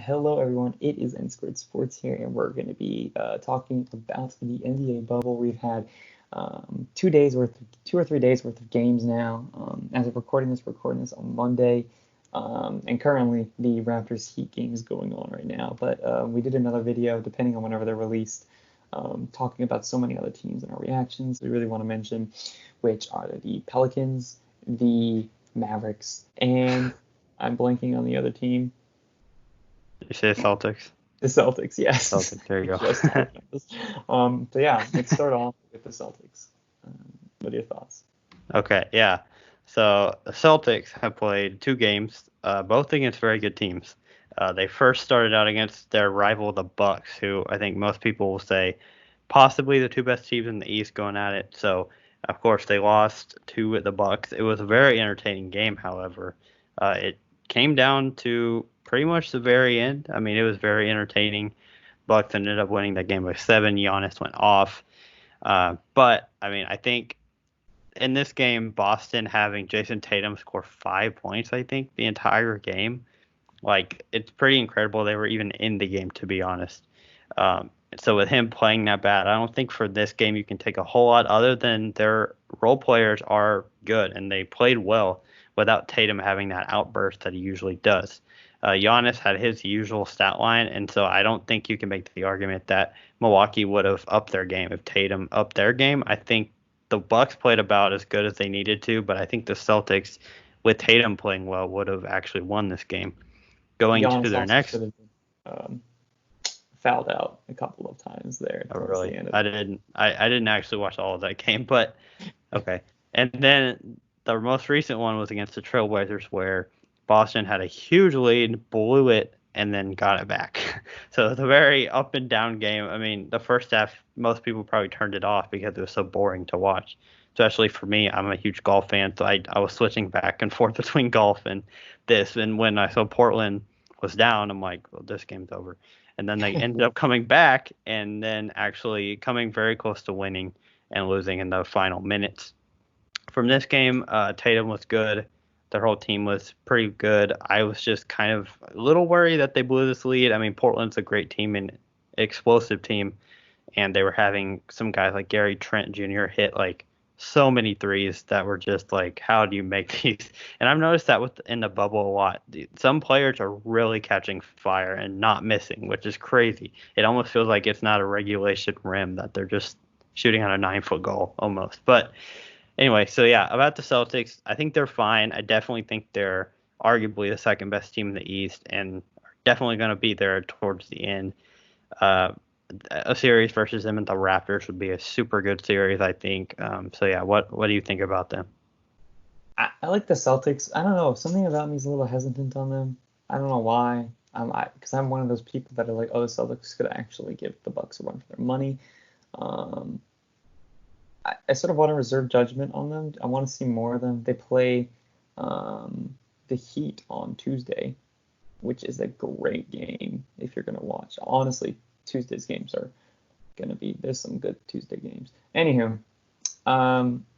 Hello, everyone. It is N Squared Sports here, and we're going to be talking about the NBA bubble. We've had 2 days worth, 2 or 3 days worth of games now. As of recording this, we're recording this on Monday, and currently the Raptors Heat game is going on right now. But we did another video, depending on whenever they're released, talking about so many other teams and our reactions. We really want to mention, which are the Pelicans, the Mavericks, and I'm blanking on the other team. You say Celtics? The Celtics, yes. Celtics, there you go. Just talking about this. So yeah, let's start off with the Celtics. What are your thoughts? Okay, yeah. So the Celtics have played 2 games, both against very good teams. They first started out against their rival, the Bucks, who I think most people will say possibly the 2 best teams in the East going at it. So of course they lost to the Bucks. It was a very entertaining game, however. It came down to pretty much the very end. I mean, it was very entertaining. Bucks ended up winning that game by 7. Giannis went off. But, I mean, I think in this game, Boston having Jason Tatum score 5 points, I think, the entire game, like, it's pretty incredible they were even in the game, to be honest. So with him playing that bad, I don't think for this game you can take a whole lot other than their role players are good, and they played well without Tatum having that outburst that he usually does. Giannis had his usual stat line, and so I don't think you can make the argument that Milwaukee would have upped their game if Tatum upped their game. I think the Bucks played about as good as they needed to, but I think the Celtics, with Tatum playing well, would have actually won this game. Going Giannis to their also next. should have been fouled out a couple of times there. Oh, really? I didn't actually watch all of that game, but okay. And then the most recent one was against the Trailblazers, where Boston had a huge lead, blew it, and then got it back. So it's a very up and down game. I mean, the first half, most people probably turned it off because it was so boring to watch. Especially for me, I'm a huge golf fan, so I was switching back and forth between golf and this. And when I saw Portland was down, I'm like, well, this game's over. And then they ended up coming back and then actually coming very close to winning and losing in the final minutes. From this game, Tatum was good. Their whole team was pretty good. I was just kind of a little worried that they blew this lead. I mean, Portland's a great team and explosive team, and they were having some guys like Gary Trent Jr. hit like so many threes that were just like, how do you make these? And I've noticed that in the bubble a lot. Some players are really catching fire and not missing, which is crazy. It almost feels like it's not a regulation rim, that they're just shooting on a 9-foot goal almost. But anyway, so yeah, about the Celtics, I think they're fine. I definitely think they're arguably the second best team in the East and are definitely going to be there towards the end. A series versus them and the Raptors would be a super good series, I think. So yeah, what do you think about them? I like the Celtics. I don't know. Something about me is a little hesitant on them. I don't know why. Because I'm one of those people that are like, oh, the Celtics could actually give the Bucks a run for their money. I sort of want to reserve judgment on them. I want to see more of them. They play the Heat on Tuesday, which is a great game if you're going to watch. Honestly, Tuesday's games are going to be, there's some good Tuesday games. Anywho,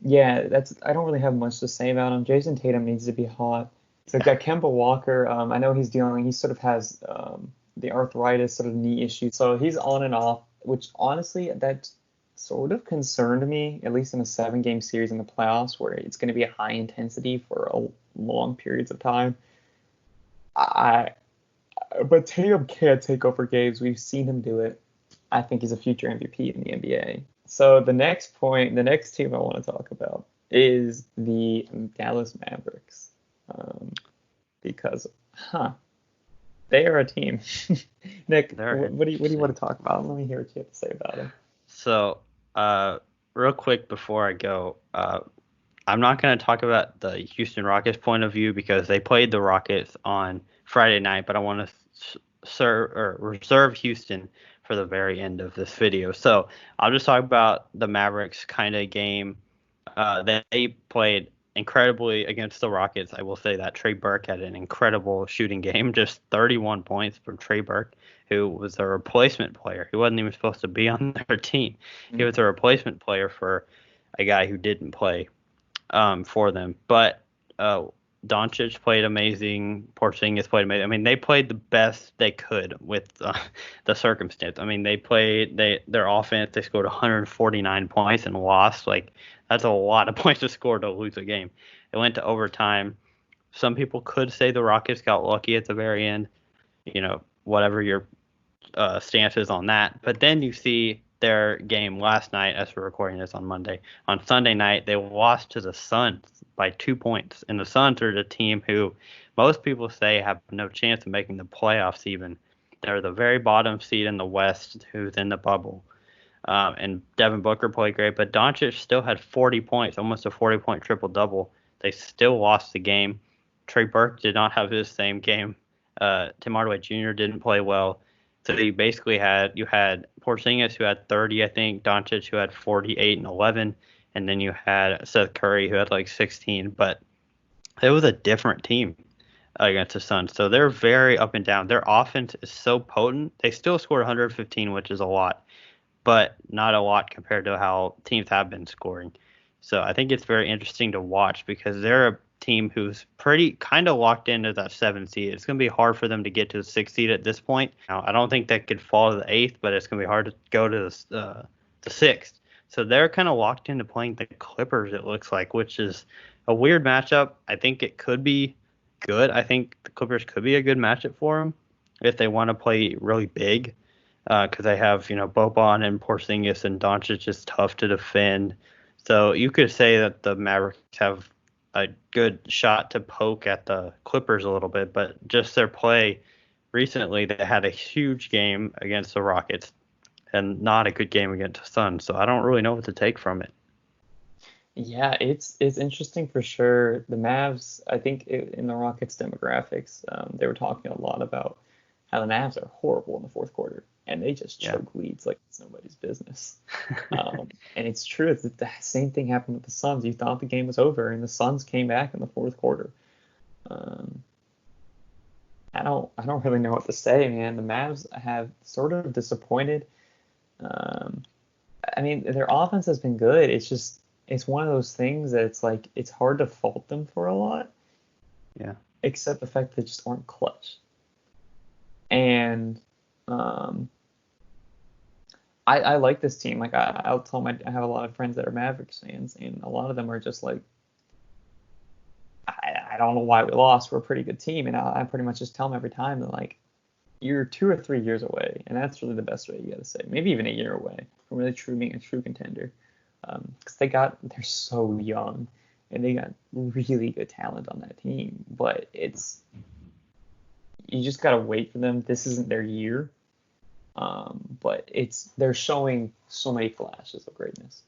yeah, I don't really have much to say about him. Jason Tatum needs to be hot. So got Kemba Walker. I know he sort of has the arthritis, sort of knee issue. So he's on and off, which honestly, that sort of concerned me, at least in a 7-game series in the playoffs where it's going to be a high intensity for long periods of time. But Tatum can't take over games. We've seen him do it. I think he's a future MVP in the NBA. So the next team I want to talk about is the Dallas Mavericks. Because, they are a team. Nick, what do you want to talk about? Let me hear what you have to say about them. So, real quick before I go, I'm not going to talk about the Houston Rockets point of view because they played the Rockets on Friday night, but I want to reserve Houston for the very end of this video. So I'll just talk about the Mavericks kind of game. They played incredibly against the Rockets. I will say that Trey Burke had an incredible shooting game, just 31 points from Trey Burke, who was a replacement player. He wasn't even supposed to be on their team. He was a replacement player for a guy who didn't play for them. But Doncic played amazing. Porzingis played amazing. I mean, they played the best they could with the circumstance. I mean, their offense. They scored 149 points and lost. Like that's a lot of points to score to lose a game. It went to overtime. Some people could say the Rockets got lucky at the very end. Whatever your stance is on that. But then you see their game last night, as we're recording this on Monday. On Sunday night, they lost to the Suns by 2 points. And the Suns are the team who most people say have no chance of making the playoffs even. They're the very bottom seed in the West who's in the bubble. And Devin Booker played great, but Doncic still had 40 points, almost a 40-point triple-double. They still lost the game. Trey Burke did not have his same game. Tim Hardaway Jr. didn't play well. So you basically had Porzingis who had 30, I think, Doncic who had 48 and 11, and then you had Seth Curry who had like 16. But it was a different team against the Suns. So they're very up and down. Their offense is so potent. They still scored 115, which is a lot, but not a lot compared to how teams have been scoring. So I think it's very interesting to watch because they're a team who's pretty kind of locked into that 7th seed. It's going to be hard for them to get to the 6th seed at this point. Now, I don't think they could fall to the 8th, but it's going to be hard to go to the 6th. So they're kind of locked into playing the Clippers, it looks like, which is a weird matchup. I think it could be good. I think the Clippers could be a good matchup for them if they want to play really big because they have, Boban and Porzingis and Doncic is tough to defend. So you could say that the Mavericks have a good shot to poke at the Clippers a little bit, but just their play recently, they had a huge game against the Rockets and not a good game against the Suns. So I don't really know what to take from it. Yeah, it's interesting for sure. The Mavs, I think in the Rockets demographics, they were talking a lot about how the Mavs are horrible in the fourth quarter, and they just choke leads like it's nobody's business. And it's true. The same thing happened with the Suns. You thought the game was over, and the Suns came back in the fourth quarter. I don't really know what to say, man. The Mavs have sort of disappointed. I mean, their offense has been good. It's one of those things that it's like it's hard to fault them for a lot. Yeah. Except the fact that they just aren't clutch. And I like this team. Like I'll tell I have a lot of friends that are Mavericks fans, and a lot of them are just like, I don't know why we lost. We're a pretty good team, and I pretty much just tell them every time that like you're 2 or 3 years away, and that's really the best way you got to say. Maybe even a year away from really being a true contender. Because they're so young, and they got really good talent on that team. But you just gotta wait for them. This isn't their year, but they're showing so many flashes of greatness.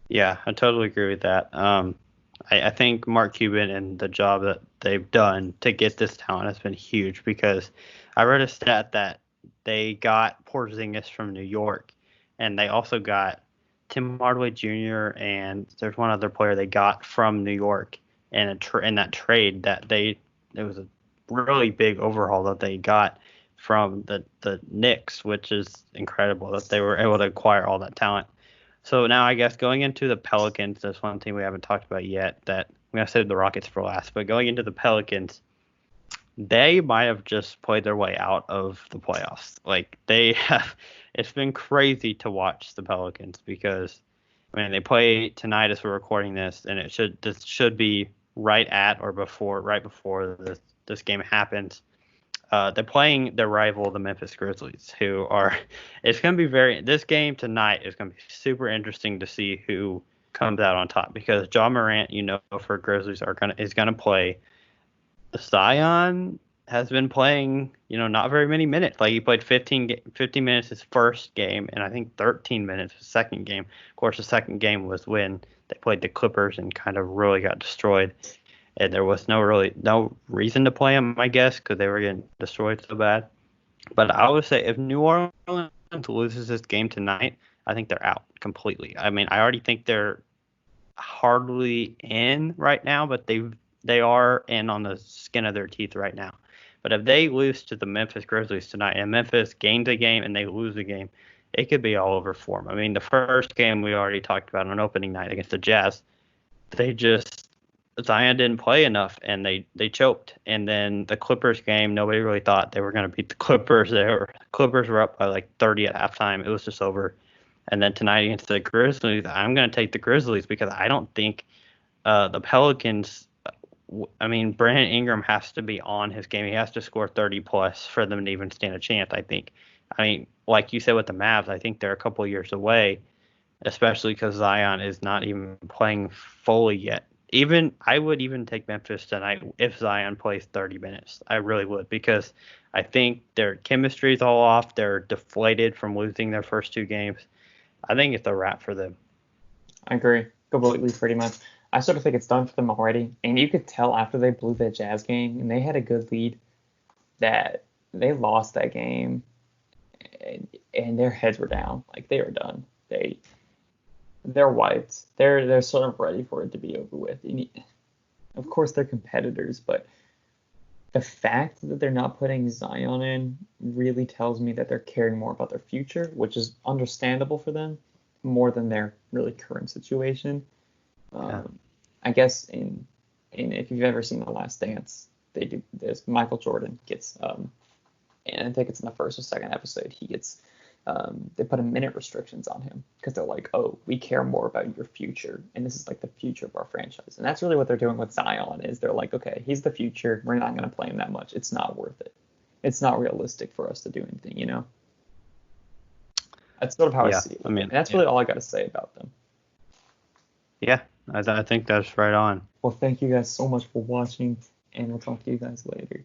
Yeah, I totally agree with that. I think Mark Cuban and the job that they've done to get this talent has been huge because I read a stat that they got Porzingis from New York, and they also got Tim Hardaway Jr. and there's one other player they got from New York in that trade that it was a really big overhaul that they got from the Knicks, which is incredible that they were able to acquire all that talent. So now I guess going into the Pelicans, there's one thing we haven't talked about yet that I'm going to save the Rockets for last, but going into the Pelicans, they might have just played their way out of the playoffs. Like it's been crazy to watch the Pelicans because, I mean, they play tonight as we're recording this, and this should be right before this game happens. They're playing their rival, the Memphis Grizzlies, this game tonight is going to be super interesting to see who comes out on top because Ja Morant, for Grizzlies is going to play. Zion has been playing, not very many minutes. Like he played 15 minutes his first game, and I think 13 minutes his second game. Of course, the second game was when they played the Clippers and kind of really got destroyed. And there was no reason to play him, I guess, because they were getting destroyed so bad. But I would say if New Orleans loses this game tonight, I think they're out completely. I mean, I already think they're hardly in right now, but they are in on the skin of their teeth right now. But if they lose to the Memphis Grizzlies tonight and Memphis gains a game and they lose a game, it could be all over for them. I mean, the first game we already talked about on opening night against the Jazz, they just Zion didn't play enough, and they choked. And then the Clippers game, nobody really thought they were going to beat the Clippers. Clippers were up by like 30 at halftime. It was just over. And then tonight against the Grizzlies, I'm going to take the Grizzlies because I don't think the Pelicans. I mean, Brandon Ingram has to be on his game. He has to score 30 plus for them to even stand a chance, I think. I mean, like you said with the Mavs, I think they're a couple of years away, especially because Zion is not even playing fully yet. I would even take Memphis tonight if Zion plays 30 minutes. I really would because I think their chemistry is all off. They're deflated from losing their first two games. I think it's a wrap for them. I agree completely, pretty much. I sort of think it's done for them already. And you could tell after they blew that Jazz game and they had a good lead that they lost that game and their heads were down. Like they were done. They're wiped. They're sort of ready for it to be over with. Of course they're competitors, but the fact that they're not putting Zion in really tells me that they're caring more about their future, which is understandable for them, more than their really current situation. Yeah. I guess in if you've ever seen The Last Dance, they do this. Michael Jordan gets, and I think it's in the first or second episode, he gets, they put a minute restrictions on him because they're like, oh, we care more about your future, and this is like the future of our franchise, and that's really what they're doing with Zion. Is they're like, okay, he's the future. We're not going to play him that much. It's not worth it. It's not realistic for us to do anything, you know. That's sort of how I see it. I mean, and that's really all I got to say about them. Yeah, I think that's right on. Well, thank you guys so much for watching, and we'll talk to you guys later.